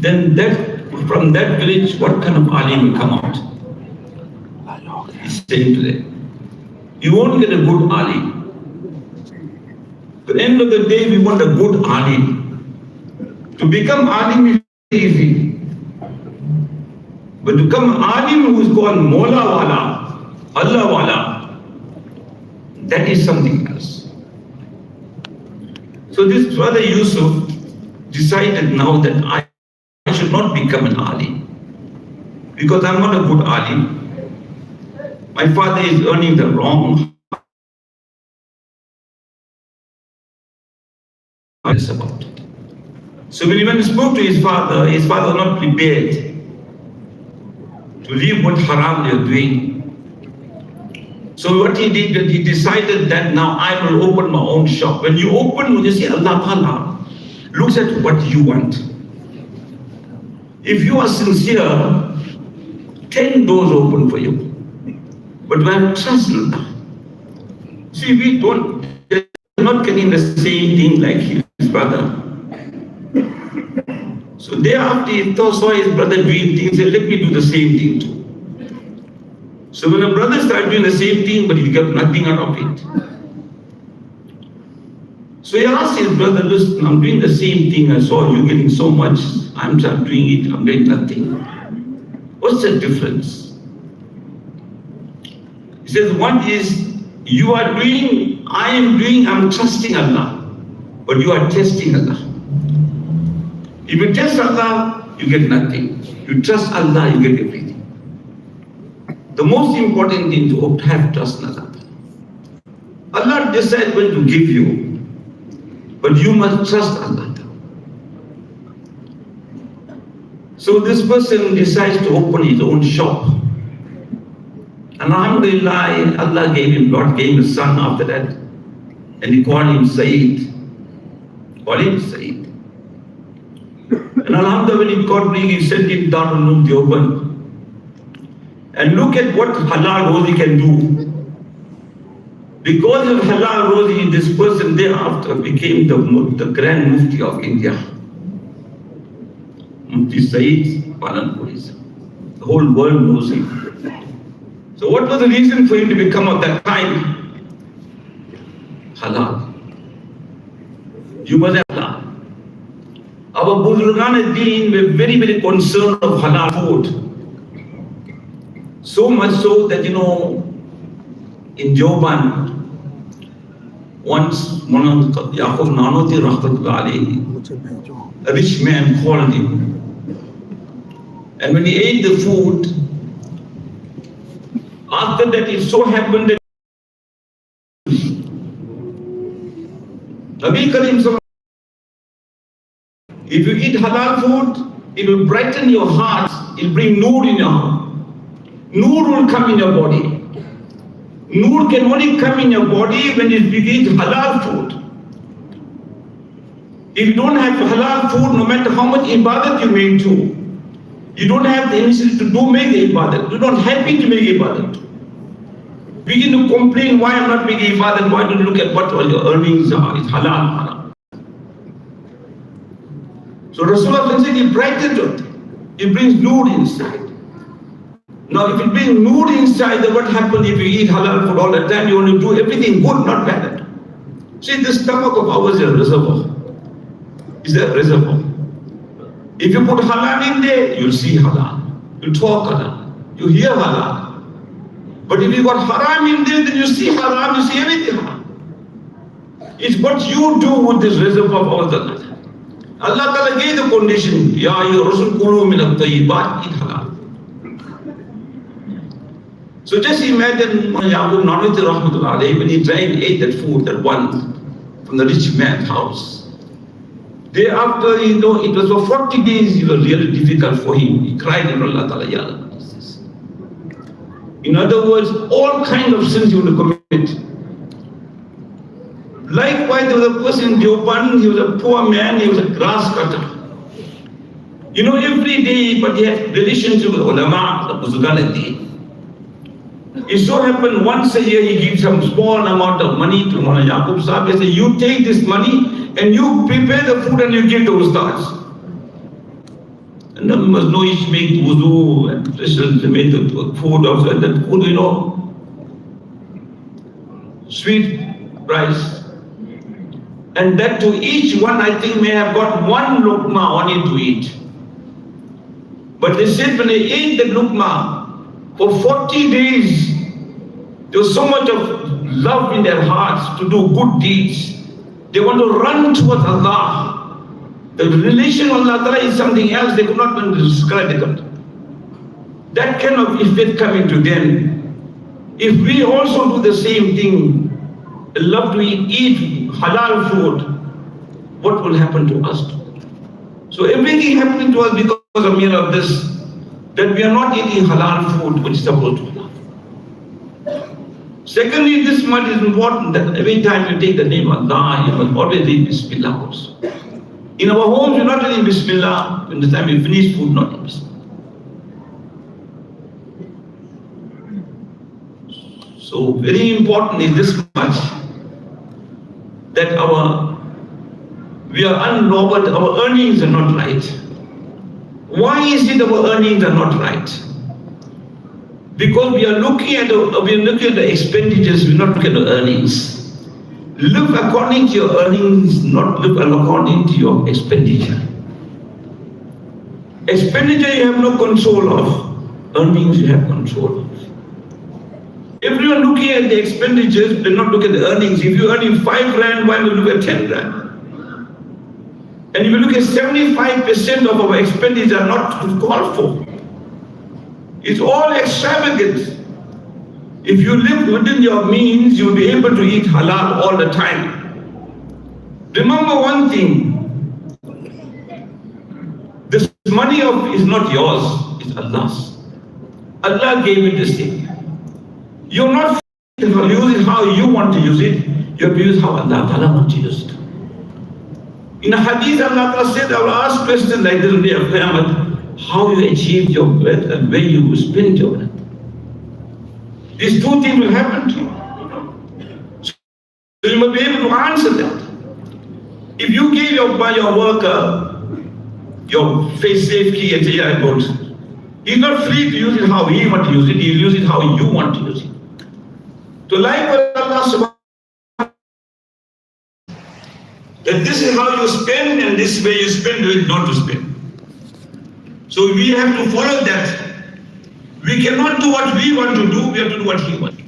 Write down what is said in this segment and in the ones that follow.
then from that village, what kind of alim will come out? He's saying to them, you won't get a good alim. At the end of the day, we want a good alim. To become alim is easy. But to become alim who is called Mola Wala, Allah Wala, that is something else. So this brother Yusuf decided now that I should not become an alim, because I'm not a good alim. My father is earning the wrong about it. So when he went and spoke to his father was not prepared to leave what haram they are doing. So what he did, he decided that now I will open my own shop. When you open, you see Allah Ta'ala looks at what you want. If you are sincere, 10 doors open for you. But we have trust in Allah. See, we're not getting the same thing like his brother. So thereafter he saw his brother doing things, he said, let me do the same thing too. So when a brother started doing the same thing, but he got nothing out of it. So he asked his brother, listen, I'm doing the same thing, I saw you getting so much, I'm doing it, I'm getting nothing. What's the difference? He says, one is, you are doing, I am doing, I'm trusting Allah, but you are testing Allah. If you test Allah, you get nothing. You trust Allah, you get everything. The most important thing to have trust in Allah. Allah decides when to give you, but you must trust Allah. So this person decides to open his own shop. And alhamdulillah, Allah gave him, God gave him a son after that. And he called him Sayyid. And alhamdulillah, when he got big, he sent him down to Darul Deoband. And look at what halal rosy can do. Because of halal rosy, this person thereafter became the Grand Mufti of India. Mufti Sayyid Palanpuri. The whole world knows him. So what was the reason for him to become of that time? Halal. You must have halal. Our Buzurgan Deen were very, very concerned of halal food. So much so that, in Joban, once one of Yaqub Nanoti Rahmatullah alayhi, a rich man called him. And when he ate the food, after that it so happened that Nabi Karim, if you eat halal food, it will brighten your heart, it will bring noor in your heart. Noor will come in your body. Noor can only come in your body when you eat halal food. If you don't have halal food, no matter how much ibadat you make do, you don't have the initiative to make the ibadat. You're not happy to make ibadat. Begin to complain, why I'm not making ibadat, why don't you look at what all your earnings are, it's halal. So Rasulullah said, it brightens it. It brings noor inside. Now, if it brings noor inside, then what happens if you eat halal food all the time? You want to do everything good, not bad. See, this stomach of ours is a reservoir. It's a reservoir. If you put halal in there, you'll see halal. You'll talk halal. You hear halal. But if you got haram in there, then you see haram, you see everything haram. It's what you do with this reservoir of all the Allah Ta'ala gave the condition, Ya Rasul Kulu min at-tayyibat, eat halal. So just imagine Yaqub Nanoti Rahmatullah alayhi, when he tried and ate that food, that one from the rich man's house. Thereafter, it was for 40 days, it was really difficult for him. He cried to Allah Ta'ala, Ya Allah. In other words, all kinds of sins he would commit. Likewise, there was a person in Joban, he was a poor man, he was a grass cutter. Every day, but he had relationship with ulama, the Buzurgan. It so happened once a year he gives some small amount of money to Mawlana Yaqub Sahib. He said, you take this money and you prepare the food and you give to Ustads. And there must know each make wudu and Christians made the food also, and that food, sweet rice. And that to each one, I think, may have got one lukma only to eat. But they said when they ate the lukma, for 40 days, there was so much of love in their hearts to do good deeds. They want to run towards Allah. The relation with Allah Ta'ala is something else they could not even describe it. That kind of effect coming to them. If we also do the same thing, love to eat halal food, what will happen to us? So everything happening to us because of this, that we are not eating halal food which is supposed to be. Secondly, this much is important that every time you take the name Allah, you must always read Bismillah also. In our homes, you're not reading Bismillah. When the time you finish food, not reading Bismillah. So very important is this much, that we are unlawful, our earnings are not right. Why is it our earnings are not right? Because we are looking at the expenditures, we're not looking at the earnings. Look according to your earnings, not look according to your expenditure. Expenditure you have no control of, earnings you have control of. Everyone looking at the expenditures, they not look at the earnings. If you're earning 5 rand, why don't you look at 10 rand? And if you look at 75% of our expenditure are not called for. It's all extravagant. If you live within your means, you'll be able to eat halal all the time. Remember one thing, this money is not yours, it's Allah's. Allah gave you this thing. You're not use it how you want to use it, you have to use how Allah Ta'ala wants to use it. In a hadith, Allah Ta'ala said, I will ask questions like this on the day of Qiyamah, how you achieved your wealth and where you spent your wealth. These two things will happen to you. So you must be able to answer that. If you give your worker your face safe key and say, yeah, it goes, he's not free to use it how he wants to use it, he'll use it how you want to use it. So like what Allah subhanahu wa ta'ala, that this is how you spend and this way you spend, not to spend. So we have to follow that. We cannot do what we want to do, we have to do what he wants.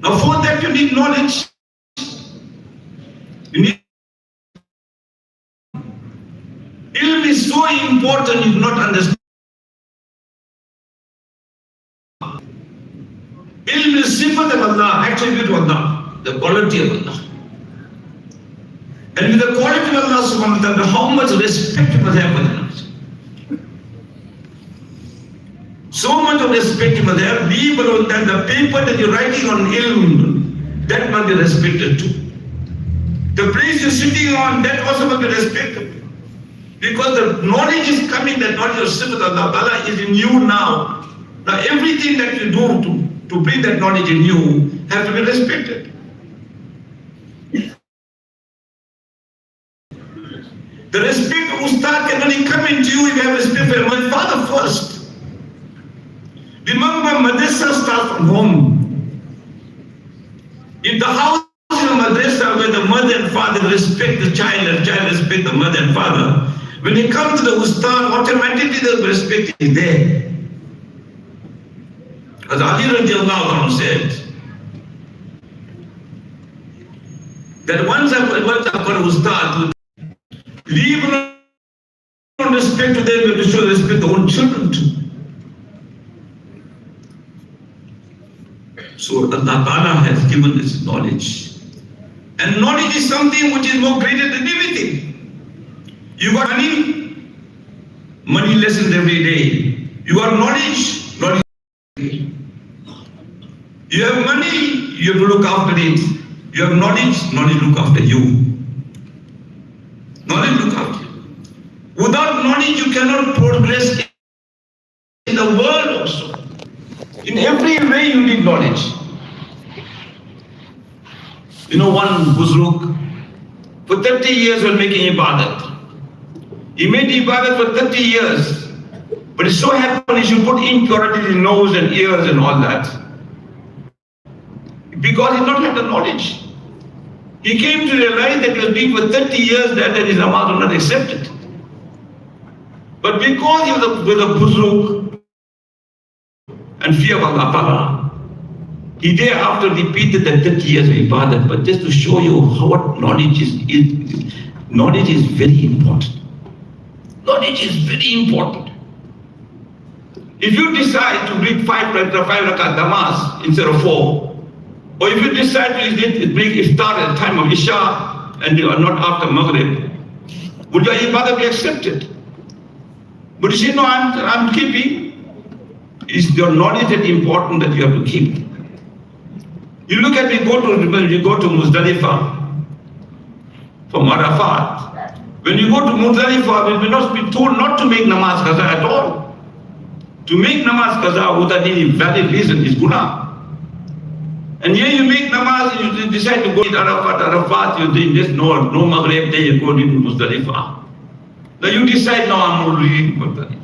Now for that you need knowledge. You need ilm is so important you do not understand. Ilm is sifat of Allah, attribute of Allah, the quality of Allah. And with the quality of Allah subhanahu wa ta'ala, how much respect you must have for Allah. So much of respect you must have, leave alone that the paper that you're writing on ilm, that must be respected too. The place you're sitting on, that also must be respected. Because the knowledge is coming, that knowledge of sifat of Allah is in you now. Now everything that you do to bring that knowledge in you have to be respected. The respect of Ustad can only come into you if you have respect for my father first. Remember, madrasa starts from home. If the house is a madrasa where the mother and father respect the child and child respect the mother and father, when they come to the Ustad, automatically the respect is there. As Ali radiallahu anhu said, that once I've got an Ustad, leave no respect to them, but to show respect to their own children too. So Allah Ta'ala has given this knowledge. And knowledge is something which is more greater than everything. You got money lessons every day. You got knowledge every day. You have money, you have to look after it. You have knowledge look after you. Knowledge look after you. Without knowledge, you cannot progress in the world also. In every way you need knowledge. One Buzruk, for 30 years was making ibadat. He made ibadat for 30 years. But it so happened he should put impurities in nose and ears and all that. Because he did not have the knowledge. He came to realize that he was doing for 30 years that his namaz was not accepted. But because he was with a buzurg and fear of Allah Ta'ala, he thereafter repeated that 30 years of ibadat. But just to show you what knowledge is very important. Knowledge is very important. If you decide to read 5 rakat namaz instead of 4, or if you decide to bring iftar at the time of Isha and you are not after Maghrib, would your ibadah be accepted? But you say, no, I'm keeping. Is your knowledge that important that you have to keep? You look at, when you go to Muzdalifah from Arafat. When you go to Muzdalifah, we will not be told not to make namaz qaza at all. To make namaz qaza without any valid reason is guna. And here you make namaz, you decide to go to Arafat, you're doing this, no Maghrib, then you go to Muzdalifah. Now you decide, no, I'm not reading Muzdalifah.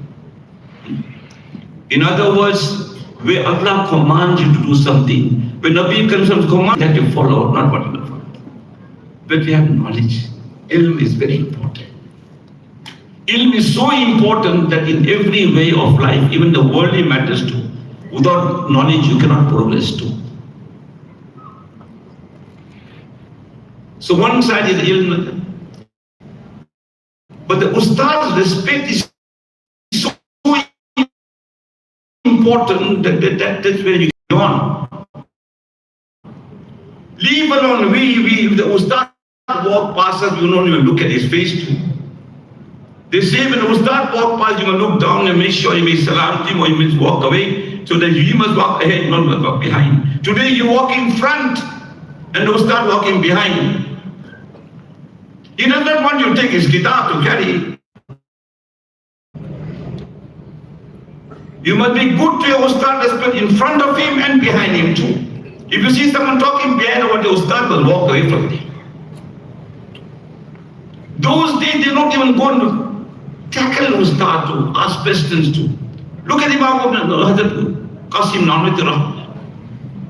In other words, where Allah commands you to do something, when Nabi comes and commands that you follow, not what you follow. But we have knowledge. Ilm is very important. Ilm is so important that in every way of life, even the worldly matters too, without knowledge you cannot progress too. So one side is ilm, but the ustad's respect is so important that's where you go on. Leave alone, if the ustad walk past us, you don't even look at his face too. They say when the ustad walk past, you must look down and make sure you make salam to him or you must walk away, so that you must walk ahead, not must walk behind. Today you walk in front and the ustad walking behind. He does not want you to take his kitab to carry. You must be good to your ustad, respect in front of him and behind him too. If you see someone talking behind over the ustad, will walk away from him. Those days they're not even going to tackle ustad to ask questions to. Look at Imam Hazrat Qasim Nanwati Rahman.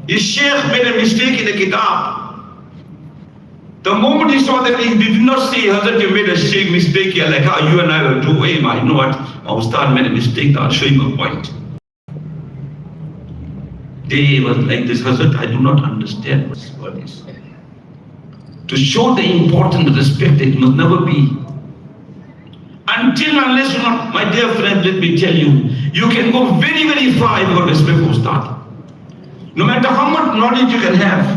His sheikh made a mistake in the kitab. The moment he saw that, he did not say, Hazrat, you made a mistake here, like how you and I will do. Hey, I know what, my ustad made a mistake, I'll show him a point. They was like this, Hazrat, I do not understand what is. To show the important respect, it must never be. Until unless you not, my dear friend, let me tell you, you can go very, very far if you respect for ustad. No matter how much knowledge you can have,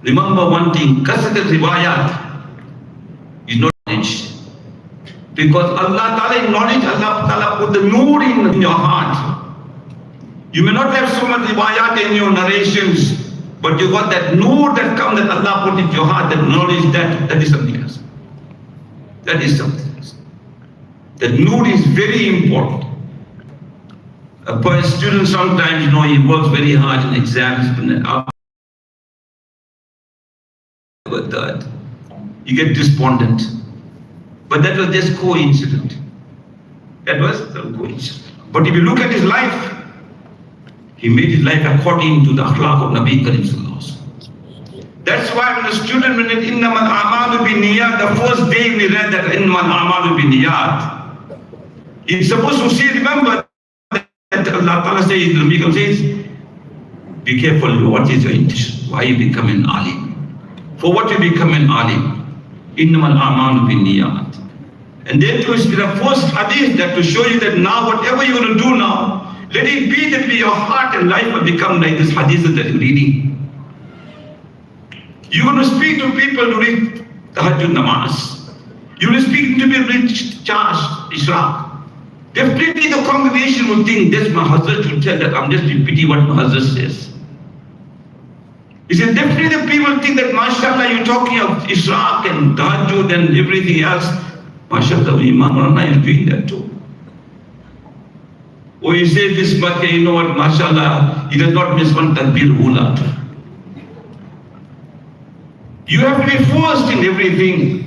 remember one thing, kasat al-riwayat is not knowledge. Because Allah Ta'ala in knowledge, Allah Ta'ala put the noor in your heart. You may not have so much riwayat in your narrations, but you got that noor that comes that Allah put in your heart, that knowledge, that is something else. That is something else. That noor is very important. A student sometimes, he works very hard in exams, but that you get despondent. But that was just coincidence. That was a coincidence. But if you look at his life, he made his life according to the akhlaq of Nabi Karim Sallallahu Alaihi Wasallam. That's why when a student, when it innamal a'malu binniyat, the first day we read that innamal a'malu binniyat, he's supposed to say, remember that Allah Ta'ala says, Nabi Karim says, be careful what is your intention, why you become an alim. For what you become an alim, innamal a'malu binniyat. And then to the first hadith that to show you that now whatever you're going to do now, let it be that your heart and life will become like this hadith that you're reading. You're going to speak to people to read tahajjud namaz. You're going to speak to people to read charge, ishraq. Definitely the congregation will think, that's my Hazrat will tell that I'm just repeating what my Hazrat says. He said, definitely the people think that, mashallah, you're talking of ishraq and tahajjud and everything else. Mashallah, Imam Rana is doing that too. Or he says this, but you know what, mashallah, he does not miss one takbir ula. You have to be first in everything.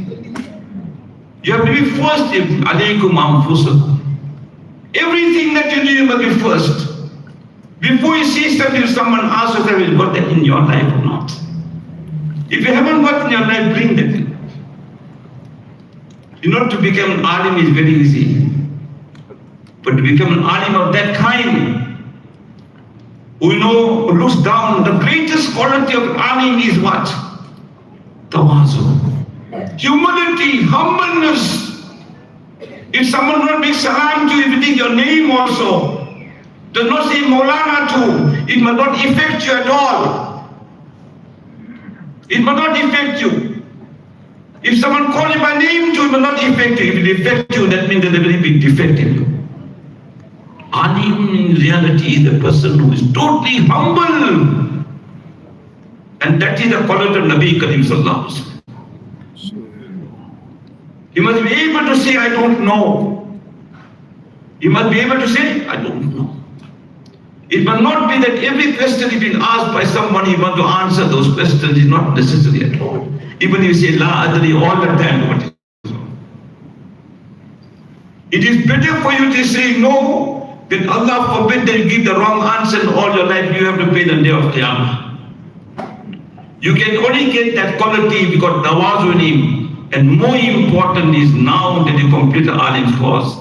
You have to be first in alaykum anfusakum. Everything that you do, you must be first. Before you say something, someone asks you whether you've got that in your life or not. If you haven't got in your life, bring that in. You know, to become an alim is very easy. But to become an alim of that kind, who looks down, the greatest quality of alim is what? Tawazu. Humility, humbleness. If someone will make salam to you, if you think your name also, does not say Maulana too, it must not affect you at all. It must not affect you. If someone calls you by name too, it must not affect you. If it affects you, that means there's a very big defect in you. Alim in reality is the person who is totally humble. And that is the quality of Nabi Karim Sallallahu Alaihi Wasallam. He must be able to say, I don't know. He must be able to say, I don't know. It must not be that every question is being asked by someone, he wants to answer those questions. Is not necessary at all. Even if you say La Adri all the time, what is wrong? It is better for you to say no, then Allah forbid that you give the wrong answer and all your life you have to pay the day of Qiyamah. You can only get that quality because Tawazu in him. And more important is now that you complete the alim's course,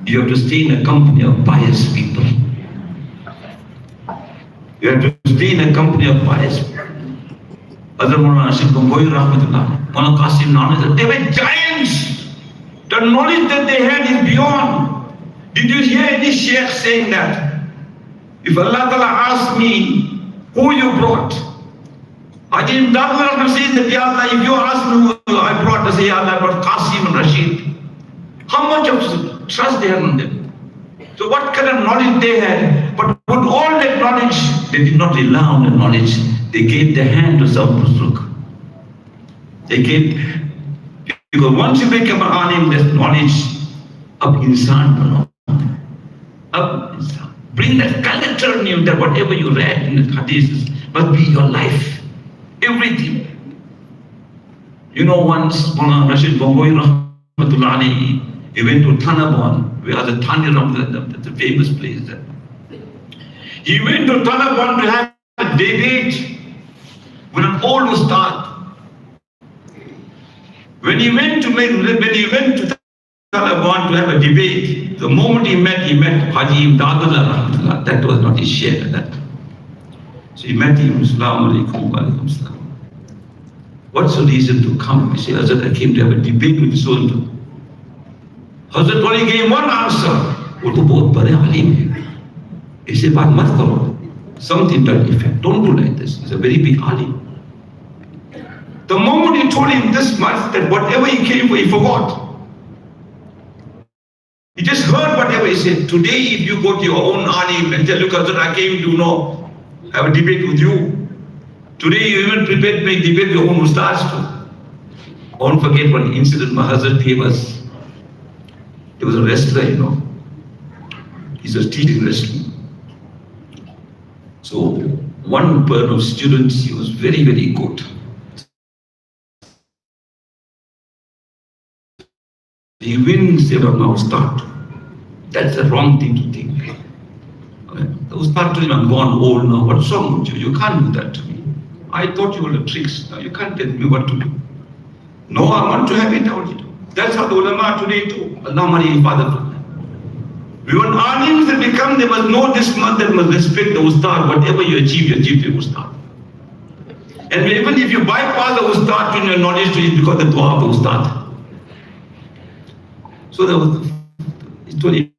you have to stay in a company of pious people. You have to stay in a company of pious people. Other Qari Wasi Akhtar, they were giants. The knowledge that they had is beyond. Did you hear any sheikh saying that? If Allah Ta'ala asked me, who you brought? I didn't know say that, Ya Allah, if you ask me who I brought, I say, Ya Allah, I brought Qasim and Rashid. How much of trust they had on them? So what kind of knowledge they had? But with all that knowledge, they did not rely on the knowledge. They gave their hand to some Nusuk. They gave, because once you become an alim, there's knowledge of insan. Of insan. Bring that character in you, that whatever you read in the hadiths must be your life. Everything. Once Maulana Rashid Bongoi Rahmatullah alayhi, he went to Thanabon, where the Thaniram, that's a famous place there. He went to Thanabon to have a debate with an old ustad. When he went to Thanabon to have a debate, the moment he met Haji Imdadullah Rahmatullah. That was not his share. So he met him, Assalamu alaikum, wa alaikum salam. What's the reason to come? He said, Hazrat, I came to have a debate with so-and-so. Hazrat only gave one answer. Wo to bahut bade alim hai. Aise baat mat karo. Something to that effect. Don't do like this. He's a very big alim. The moment he told him this much, that whatever he came for, he forgot. He just heard whatever he said. Today, if you go to your own alim and tell, look, Hazrat, I came to have a debate with you. Today you even prepared to make debate with your own ustads too. Don't forget one incident my Hazrat gave us. There was a wrestler, He was teaching wrestling. So one pair of students, he was very, very good. He wins, they were now start. That's the wrong thing to think. The ustad told him, I'm gone old now, what's wrong with you? You can't do that to me. I thought you were the tricks. Now you can't tell me what to do. No, I want to have it, I want to do. That's how the ulama today do. Allah Mari Father told them. We want alims that become, they must know this month, they must respect the ustad. Whatever you achieve the ustad. And even if you bypass the ustad in your knowledge, it is because the dua of the ustad. So there was, he told him,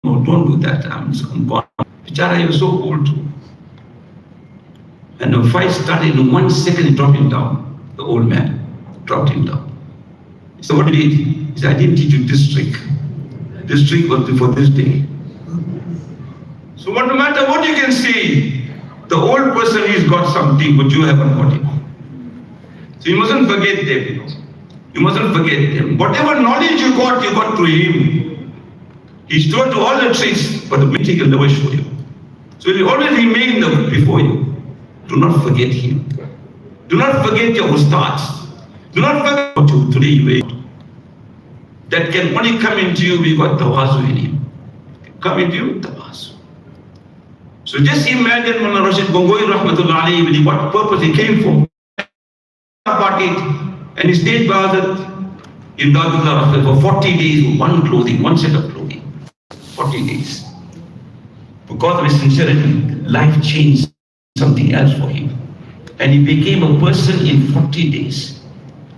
no, don't do that. I'm gone. Bichara, he was so old too. And the fight started in 1 second, he dropped him down. The old man dropped him down. So what did he do? He said, I didn't teach you this trick. This trick was for this day. So no matter what you can say, the old person, he's got something, but you haven't got it. So you mustn't forget them. You mustn't forget them. Whatever knowledge you got through him. He's taught you all the tricks, but the meeting will never show you. So he will always remain before you. Do not forget him. Do not forget your ustads. Do not forget what you today. That can only come into you, we got tawazu in him. Come into you, tawazu. So just imagine Mullah Rashid Gongoi Rahmatullah alayhi, what purpose he came for. About it, and he stayed by in Dadullah for 40 days with one clothing, one set of clothing. 40 days. Because of his sincerity, life changed something else for him. And he became a person in 40 days.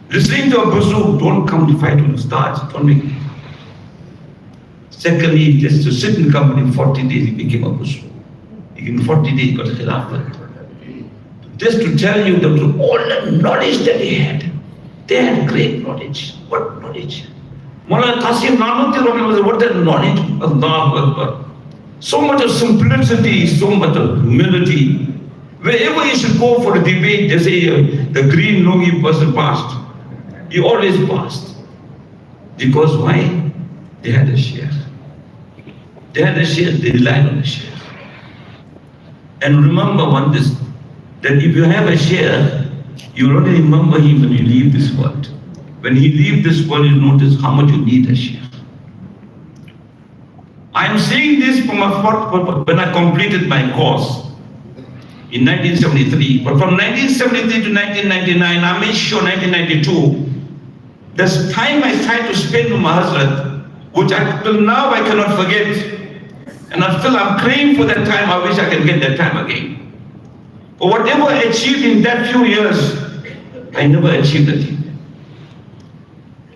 Listening to a buzu, don't come to fight with the stars, don't make it. Secondly, just to sit in company in 40 days, he became a buzu. In 40 days, he got khilafat. Just to tell you that all the knowledge that he had, they had great knowledge. What knowledge? Mullah Qasim Nanuti, what that knowledge? Allahu Akbar. So much of simplicity, so much of humility. Wherever you should go for a debate, they say the green lungi person passed. He always passed. Because why? They had a share. They had a share, they relied on a share. And remember one this, that if you have a share, you will only remember him when you leave this world. When he leaves this world, you notice how much you need a share. I am saying this from when I completed my course in 1973. But from 1973 to 1999, I made sure 1992, this time I tried to spend with my Hazrat, which till now I cannot forget. And I'm praying for that time. I wish I can get that time again. But whatever I achieved in that few years, I never achieved it.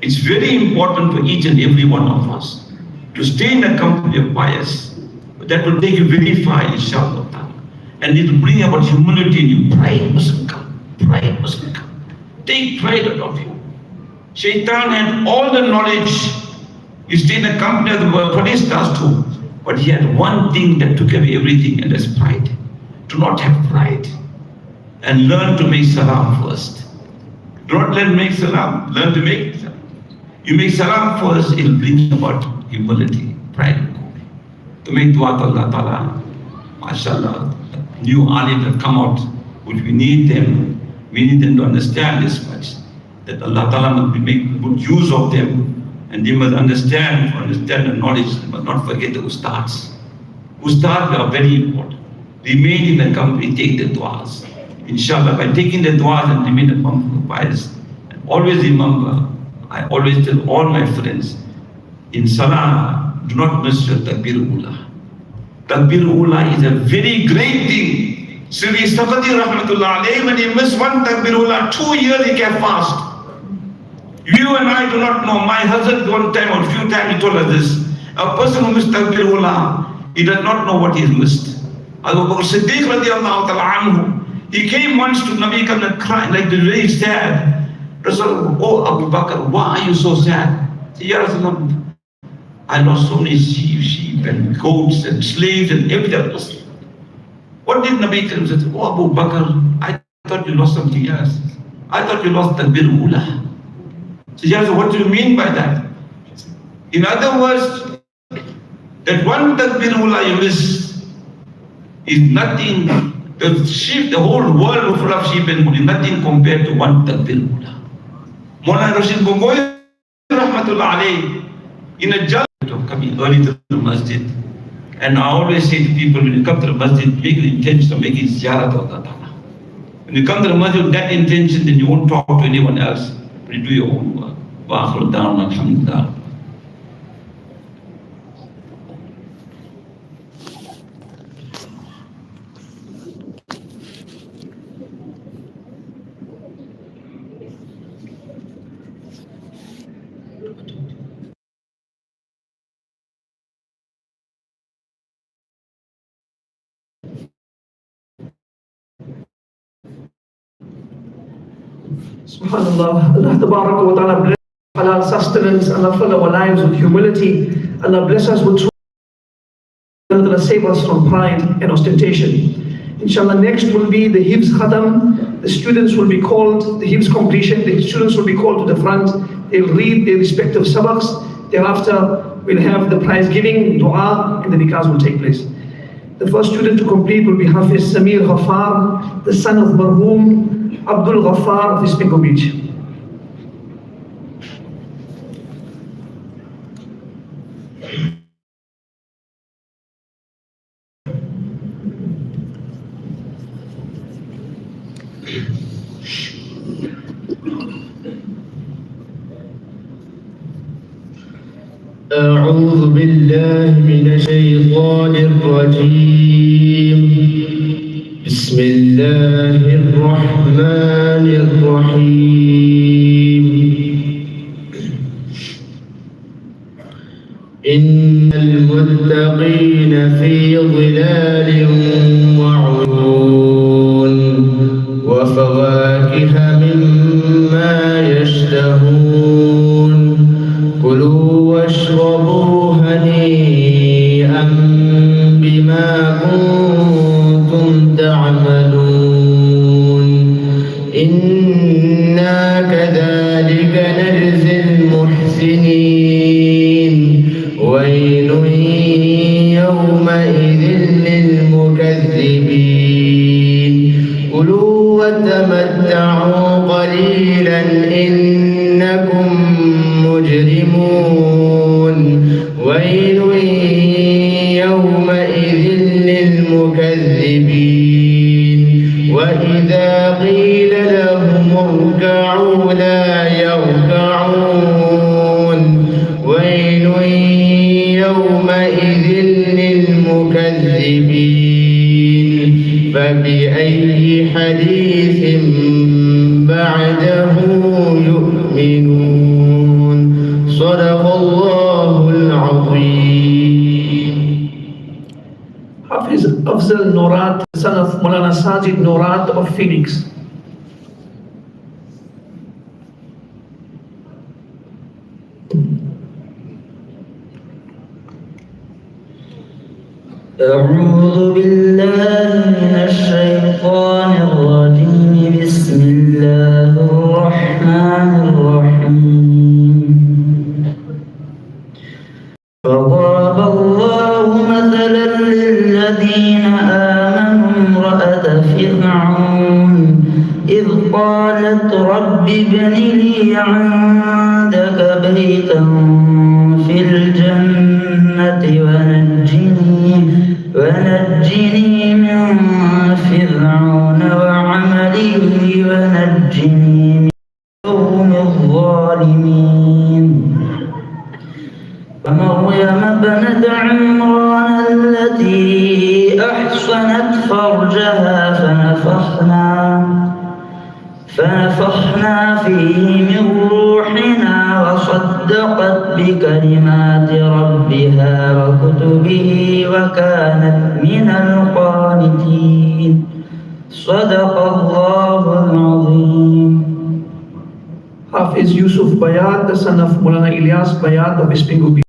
It's very important for each and every one of us to stay in the company of pious. That will take you very far, inshallah. And it will bring about humility in you. Pride mustn't come. Pride mustn't come. Take pride out of you. Shaitan had all the knowledge. You stay in the company of the world, what he does too. But he had one thing that took away everything, and that's pride. Do not have pride. And learn to make salam first. Do not learn to make salam. Learn to make salam. You make salam first, it will bring about humility, pride. To make dua to Allah Ta'ala, mashallah, new alim that come out, which we need them to understand this much, that Allah Ta'ala must make good use of them, and they must understand the knowledge. They must not forget the ustads. Ustads are very important. Remain in the company, take the du'as. Inshallah, by taking the du'as and remain among the pious. And always remember, I always tell all my friends, in Salah, do not miss your Takbir Ula. Takbir Ula is a very great thing. Sri Safadi Rahmatullah alayhi, when he missed one Takbir Ula, 2 years he kept fast. You and I do not know. My husband one time or a few times he told us this. A person who missed Takbir Ula, he does not know what he has missed. Abu Bakr Siddiq radiallahu ta'ala anhu, he came once to Nabi Kam and cried like very sad. Rasul, oh Abu Bakr, why are you so sad? He said, Ya Rasulullah, I lost so many sheep and goats and slaves and everything else. What did Nabi Kam say? Oh Abu Bakr, I thought you lost something else. I thought you lost Takbir Ula. So Ya Rasul, what do you mean by that? In other words, that one Takbir Ula you miss is nothing. The sheep, the whole world full of sheep and goat is nothing compared to one Takbir Ula. Mullah Rashid Gongoi Rahmatullah alayhi, in a judgment of coming early to the masjid. And I always say to people, when you come to the masjid, make the intention of making ziyarat of Allah Ta'ala. When you come to the masjid with that intention, then you won't talk to anyone else, but you do your own work. Wa akhiru da'wana alhamdulillah. SubhanAllah, Allah Tabaraka wa Ta'ala bless halal sustenance, Allah fill our lives with humility, Allah bless us with truth, Allah save us from pride and ostentation. Inshallah, next will be the Hifz Khatam. The students will be called, the Hifz completion, the students will be called to the front, they'll read their respective sabaqs, thereafter we'll have the prize giving, dua, and the nikahs will take place. The first student to complete will be Hafiz Samir Ghaffar, the son of Marhum Abdul Ghaffar of Ismingo Beach. أعوذ بالله من الشيطان الرجيم. بسم الله الرحمن الرحيم. إن المتقين في ظلال وعيون وفواكه مما يشتهون كلوا واشربوا هنيئا بما كنتم تعملون إنا كذلك نجزي المحسنين ويل يومئذ للمكذبين كلوا وتمتعوا قليلا إنكم مجرمون ويل يومئذ للمكذبين وإذا قيل لهم اركعوا لا يركعون ويل يومئذ للمكذبين فبأي حديث بعده يؤمنون صدق الله العظيم. Hafiz Afzal Nurat, son of Maulana Sajid Nurat of Phoenix. أعوذ بالله من الشيطان الرجيم. بسم الله الرحمن الرحيم. فضرب الله مثلا للذين آمنوا امرأة فرعون إذ قالت رب ابن لي عندك بيتا في الجنة ونجني من فرعون وعمله ونجني من القوم الظالمين. ومريم ابنة عمران التي أحصنت فرجها فنفخنا فيه من روحنا وصدقت بكلمات ربها وكتبه وكانت من القانتين. صدق الله العظيم. Hafiz Yusuf Bayat, the son of Maulana Ilyas Bayat of Ismingo Beach.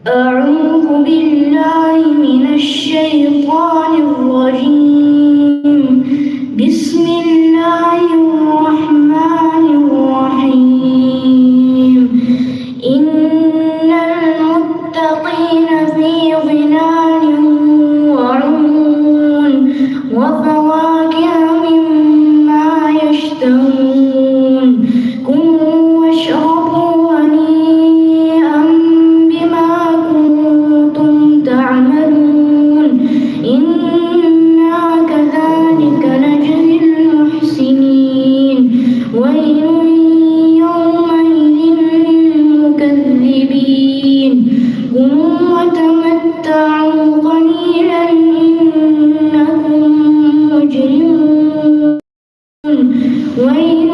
أعوذ بالله من الشيطان الرجيم. بسم الله الرحمن الرحيم. إن المتقين في ظلال وعيون وفواكه مما يشتهون كلوا واشربوا هنيئا بما كنتم تعملون إنا كذلك نجزي المحسنين ويل يومئذ للمكذبين كلوا وتمتعوا قليلا إنكم مجرمون ويل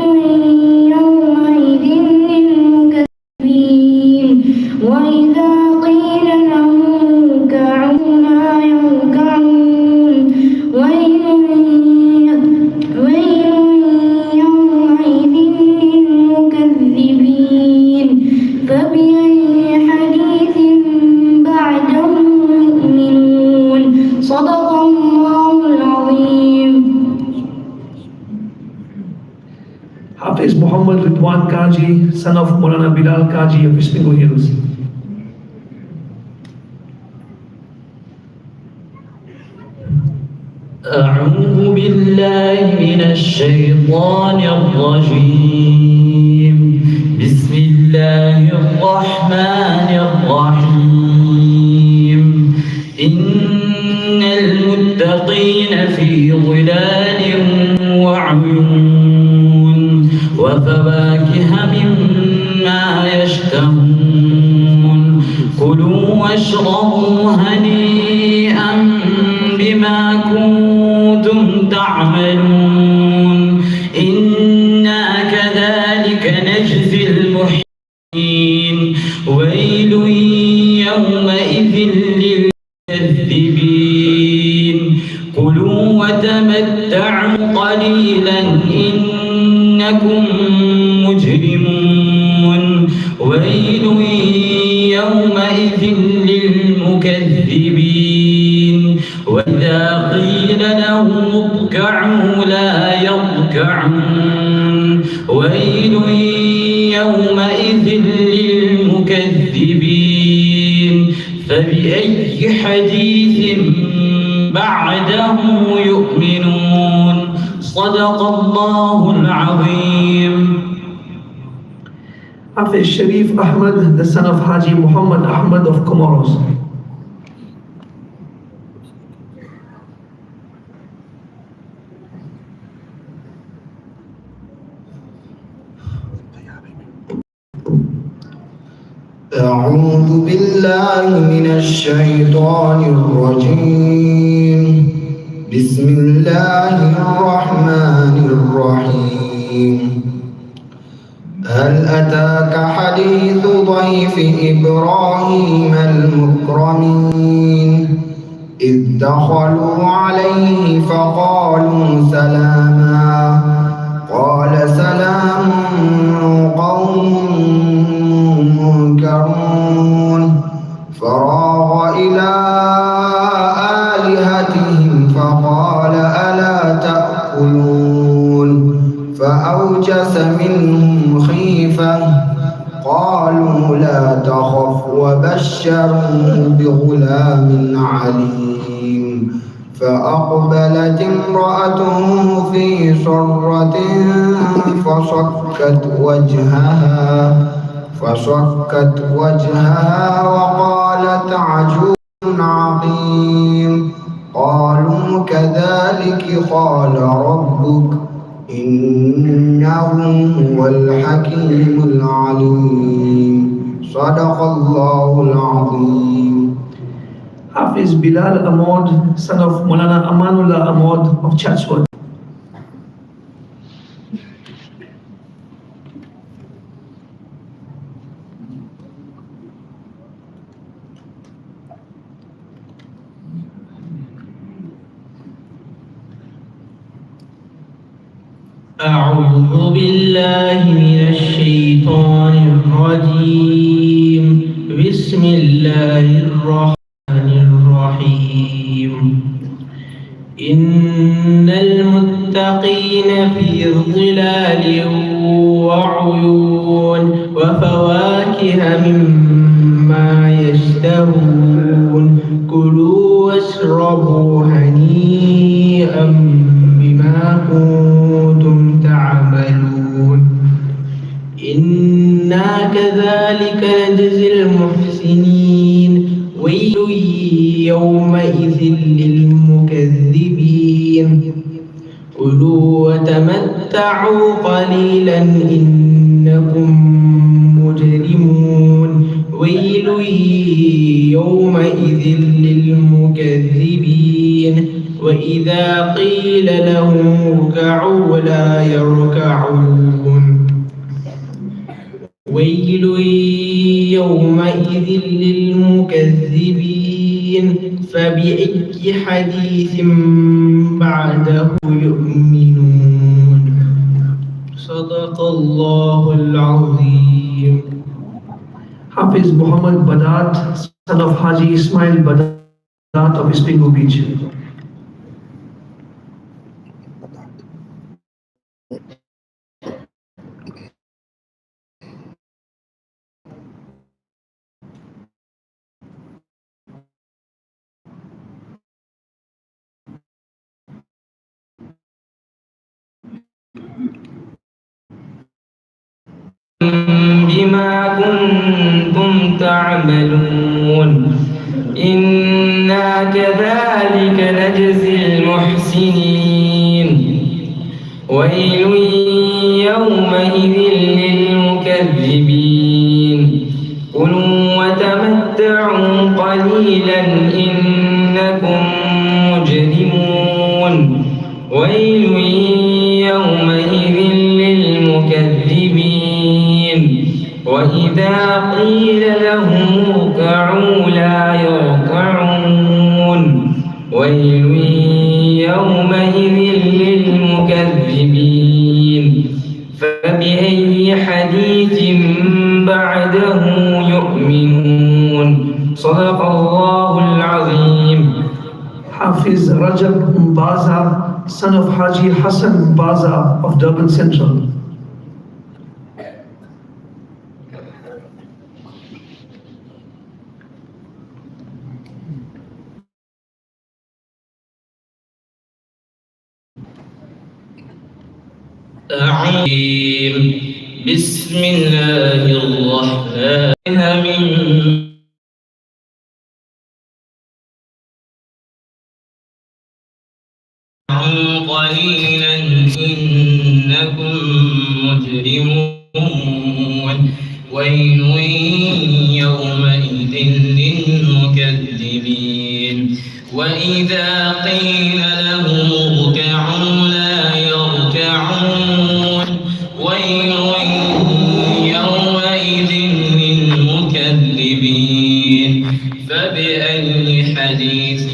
يومئذ للمكذبين وإذا قيل لهم اركعوا لا يركعون ويل يومئذ للمكذبين فبأي حديث بعده يؤمنون. صدق الله العظيم. Hafiz Muhammad Muhammad Ridwan Kaji, son of Maulana Bilal Kaji of Ispingo Hills. أعوذ بالله من الشيطان الرجيم. بسم الله الرحمن الرحيم. إن المتقين في ظلال وعيون وفواكه مما يشتهون كلوا واشربوا هنيئا بما كنتم تعملون إنا كذلك نجزي المحسنين ويل يومئذ للمكذبين كلوا وتمتعوا قليلا إنكم مجرمون ويل يومئذ للمكذبين وإذا قيل لهم اركعوا لا يركعون ويل يومئذ للمكذبين فبأي حديث بعده يؤمنون صدق الله العظيم. Hafiz Sharif Ahmad, the son of Haji Muhammad Ahmad of Comoros. أعوذ بالله من الشيطان الرجيم. بسم الله الرحمن الرحيم. هل أتاك حديث ضيف إبراهيم المكرمين إذ دخلوا عليه فقالوا سلاما قال سلام قوم منكرون فراغ إلى آلهتهم فقال ألا تأكلون فأوجس منهم خيفة قالوا لا تخف وبشروه بغلام عليم فأقبلت امرأته في صرة فصكت وجهها وقالت عجوز عظيم قالوا كذلك قال ربك إنه هو الحكيم العليم صدق الله العظيم. Hafiz Bilal Ahmad, son of Maulana Amanullah Ahmad of Chatsworth. أعوذ بالله من الشيطان الرجيم. بسم الله الرحمن الرحيم. إن المتقين في ظلال وعيون وفواكه مما يشتهون كلوا واشربوا هنيئا بما كنتم تعملون إنا كذلك نجزي المحسنين ويل يومئذ للمكذبين كلوا وتمتعوا قليلا إنكم مجرمون ويل يومئذ للمكذبين وإذا قيل لهم اركعوا لا يركعون ويل يومئذ للمكذبين فبأي حديث بعده يؤمنون صدق الله العظيم. Hafiz Muhammad Badat, son of Haji Ismail Badat of Ispingo Beach. إنا كذلك نجزي المحسنين ويل يومئذ للمكذبين كلوا وتمتعوا قليلا إنكم مجرمون ويل يومئذ للمكذبين وإذا قيل لهم اركعوا لا يركعون ويل يومئذ للمكذبين فبأي حديث بعده يؤمنون صدق الله العظيم. Hafiz Rajab Mbaza, son of Haji Hassan Mbaza of Durban Central. بسم الله الرحمن الرحيم قليلا إنكم مجرمون ويل يومئذ للمكذبين وإذا قيل لهم اركعوا لا يركعون ويل يومئذ للمكذبين فبأي حديث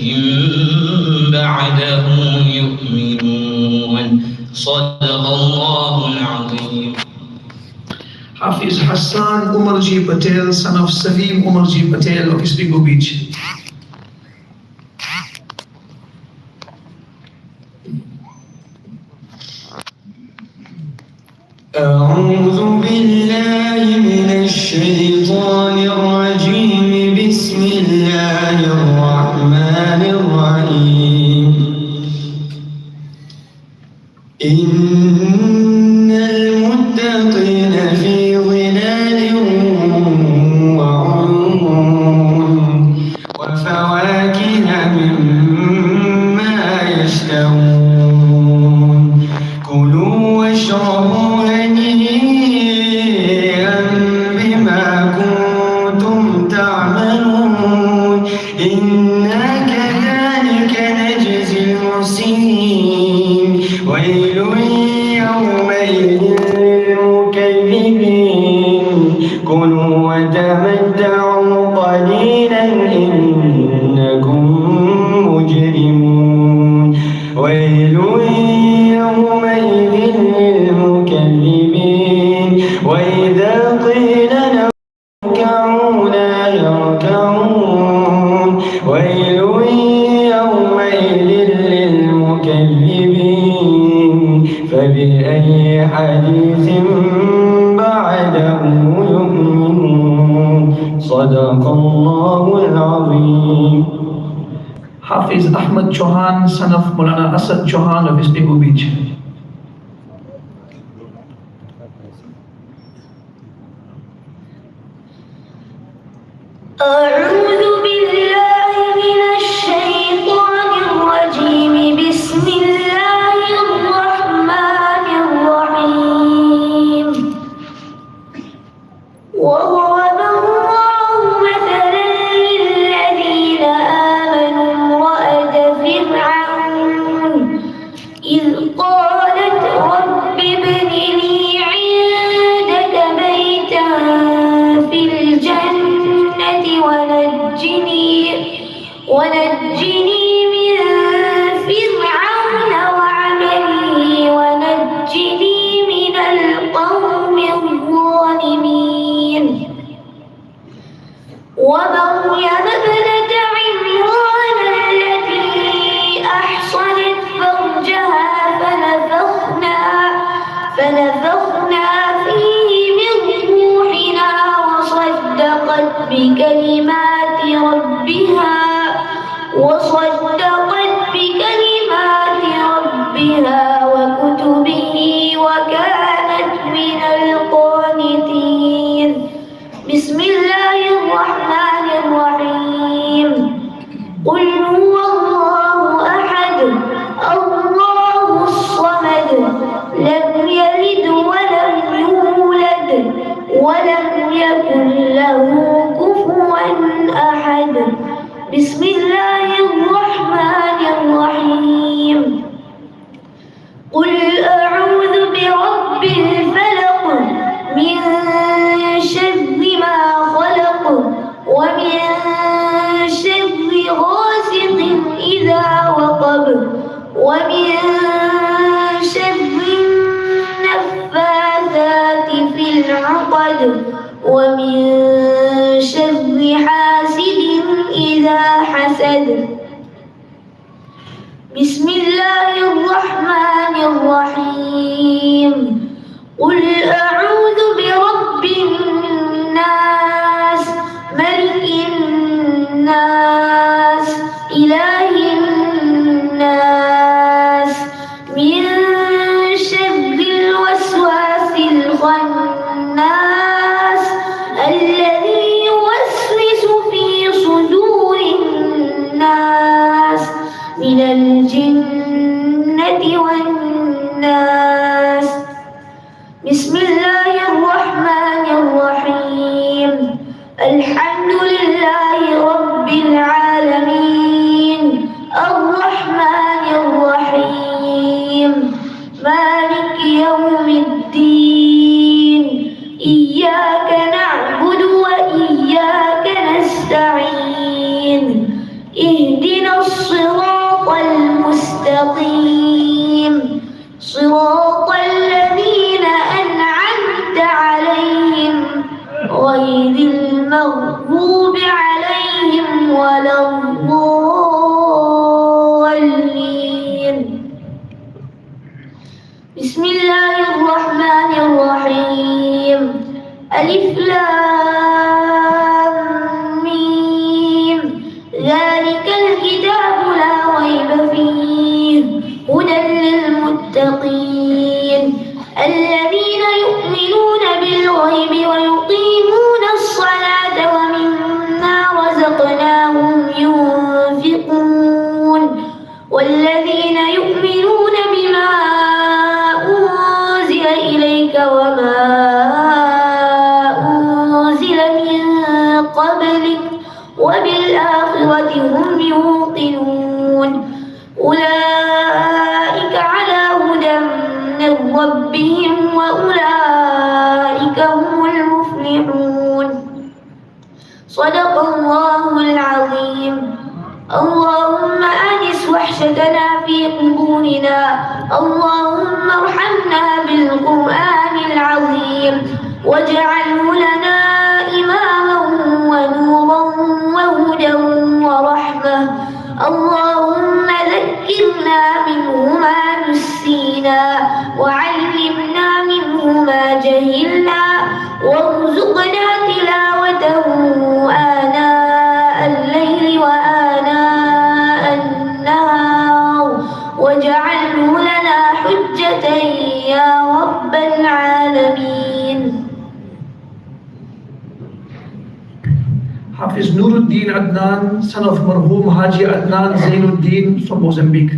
بعده يؤمنون صدق الله العظيم. Hafiz Hassan Umarji Patel, son of Salim Umarji Patel of Ispigo Beach. أعوذ بالله من الشيطان الرجيم بسم الله الرحمن الرحيم إن المتقين في ظلال وعيون وفواكه مما يشتهون كلوا واشربوا هنيئا بما كنتم تعملون إنا كذلك نجزي المحسنين ويل يومئذ للمكذبين كلوا وتمتعوا قليلا إنكم مجرمون ويل يومئذ للمكذبين وإذا قيل لهم اركعوا لا يركعون ويل يومئذ للمكذبين فبأي حديث بعده يؤمنون صدق الله العظيم. Hafiz Ahmad Chauhan, son of Maulana Asad Chauhan of Ispigo Beach. أعوذ بالله من الشيطان الرجيم بسم الله الرحمن الرحيم وضرب الله مثلا للذين آمنوا امرأة فرعون إذ قالت الله الصمد لم يلد ولم يولد ولم يكن له كفوا أحد. بسم الله الرحمن الرحيم. قل أعوذ برب الفلق من شر ما خلق ومن شر غاسق إذا وقب ومن شر النفاثات في العقد ومن شر حاسد إذا حسد. بسم الله الرحمن الرحيم. قل أعوذ برب الناس ملك الناس إله الناس من شر الوسواس الخناس الذي يوسوس في صدور الناس من الجنة والناس. بسم الله الرحمن الرحيم. الحمد لله رب العالمين الرحمن الرحيم مالك يوم الدين إياك نعبد وإياك نستعين اهدنا الصراط المستقيم صراط الذين أنعمت عليهم غير المغضوب عليهم ولا الضالين. بسم الله الرحمن الرحيم. ألف لام ميم ذلك الكتاب لا ريب فيه هدى للمتقين الذين يؤمنون بالغيب ويقيمون الصلاة ومما رزقناهم ينفقون والذين يؤمنون بما أنزل إليك وما أنزل من قبلك وبالآخرة هم يوقنون أولئك على هدى من ربهم وأولئك هم المفلحون. صدق الله العظيم. اللهم آنس وحشتنا في قبورنا اللهم ارحمنا بالقرآن العظيم واجعله لنا إماما ونورا وهدى ورحمة. اللهم ذكرنا منه ما نسينا وعلمنا منه ما جهلنا وارزقنا تلاوته آناء الليل وآناء النهار واجعله لنا حجة يا رب العالمين. Hafiz Nuruddin Adnan, son of Marhum Haji Adnan Zainuddin from Mozambique.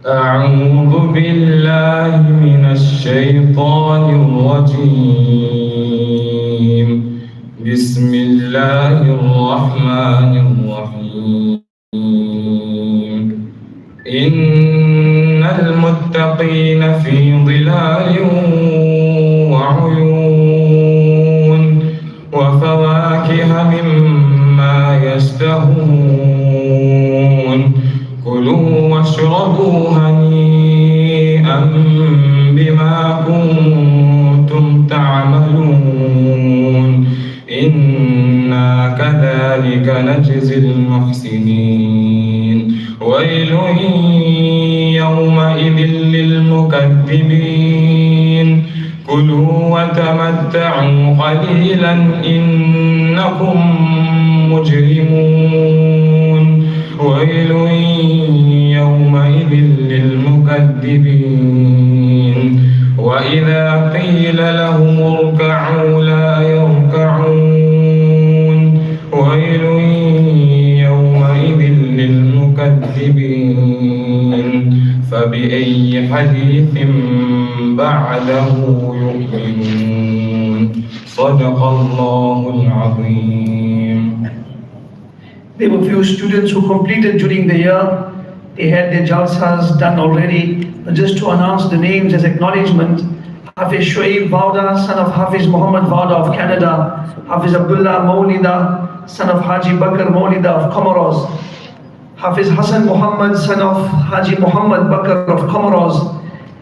أعوذ بالله من الشيطان الرجيم. بسم الله الرحمن الرحيم. إن المتقين في ظلال وعيون وفواكه مما يشتهون كلوا واشربوا هنيئا بما كنتم تعملون إنا كذلك نجزي المحسنين. ويل يومئذ للمكذبين كلوا وتمتعوا قليلا إنكم مجرمون. ويل يومئذ للمكذبين. وإذا قيل لهم اركعوا لا يركعون ويل يومئذ للمكذبين فبأي حديث بعده يؤمنون صدق الله العظيم. There were few students who completed during the year. They had their jalsas done already. Just to announce the names as acknowledgement, Hafiz Shoaib Vauda, son of Hafiz Muhammad Vauda of Canada, Hafiz Abdullah Maulida, son of Haji Bakr Maulida of Comoros, Hafiz Hassan Muhammad, son of Haji Muhammad Bakr of Comoros,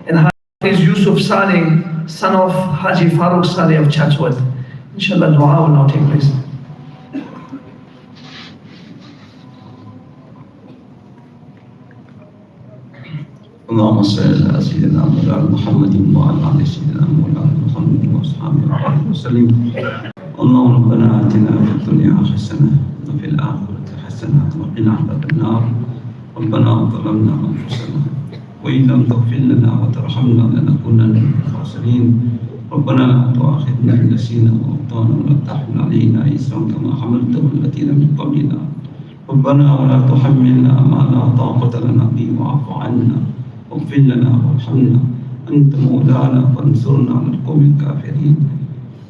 and Hafiz Yusuf Saleh, son of Haji Farooq Saleh of Chatsworth. Inshallah, dua will now take place. اللهم صل على سيدنا مولانا محمد وعلى ال سيدنا مولانا محمد واصحابه وسلم. اللهم ربنا اتنا في الدنيا حسنه وفي الاخره حسنه وقنا عذاب النار. ربنا ظلمنا انفسنا وان لم تغفر لنا وترحمنا لنكونن من الخاسرين. ربنا لا تؤاخذنا ان نسينا واخطانا ولا تحمل علينا اسرا كما حملته الذين من قبلنا. ربنا ولا تحملنا ما لا طاقه لنا به واعف عنا واغفر لنا وارحمنا أنت مولانا فانصرنا على القوم الكافرين.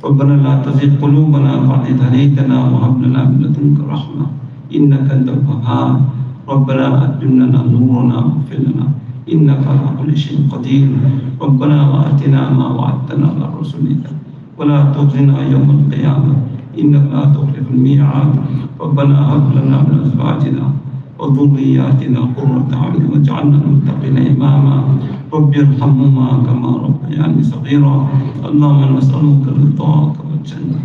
ربنا لا تزغ قلوبنا بعد إذ هديتنا وهب لنا من لدنك رحمة إنك أنت الوهاب. ربنا أتمم لنا نورنا واغفر لنا إنك على كل شيء قدير. ربنا وآتنا ما وعدتنا على رسلك ولا تخزنا يوم القيامة إنك لا تخلف الميعاد. ربنا هب لنا من أزواجنا وذرياتنا قرة أعين واجعلنا للمتقين إماما. رب ارحمهما كما ربياني صغيرا. اللهم نسألك رضاك والجنة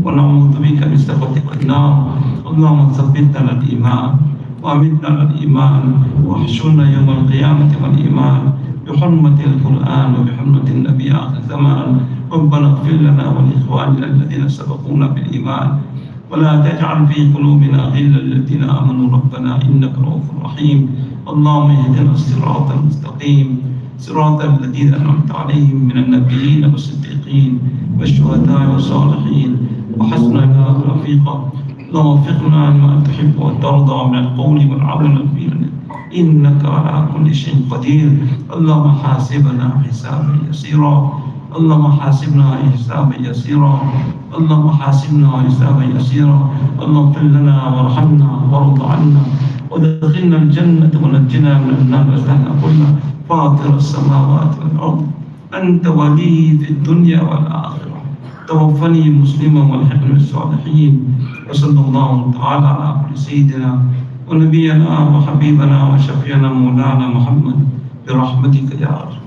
ونعوذ بك من سخطك والنار. اللهم ثبتنا على الإيمان وأمتنا على الإيمان واحشرنا يوم القيامة والإيمان بحرمة القرآن وبحرمة النبي آخر الزمان. ربنا اغفر لنا ولإخواننا الذين سبقونا بالإيمان ولا تجعل في قلوبنا غلا للذين آمنوا ربنا إنك رؤوف رحيم. اللهم اهدنا الصراط المستقيم صراط الذين أنعمت عليهم من النبيين والصديقين والشهداء والصالحين وحسن أولئك رفيقا. اللهم وفقنا لما تحب وترضى من القول والعمل والفعل إنك على كل شيء قدير. اللهم حاسبنا حسابا يسيرا. اللهم حاسبنا حسابا يسيرا. اللهم حاسبنا حسابا يسيرا. اللهم اغفر لنا وارحمنا وارض عنا وادخلنا الجنة ونجنا من النار واجعلنا كلنا فاطر السماوات والأرض أنت ولي في الدنيا والآخرة. توفني مسلما والحقني بالصالحين. وصلى الله تعالى على سيدنا ونبينا وحبيبنا وشفيعنا مولانا محمد برحمتك يا أرحم